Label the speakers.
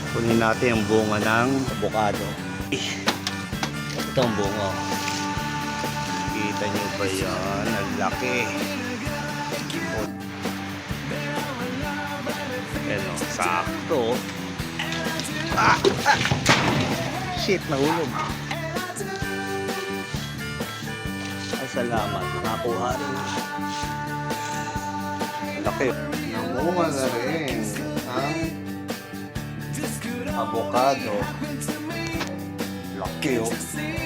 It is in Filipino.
Speaker 1: Kunin natin yung bunga ng avocado. Ito ang bunga. Kita nyo ba yan? Ang laki. Ano, sakto. Shit, nahulog. Ay, salamat. Nakakuha rin. Laki. Namunga na rin ang avocado. Laki, oh.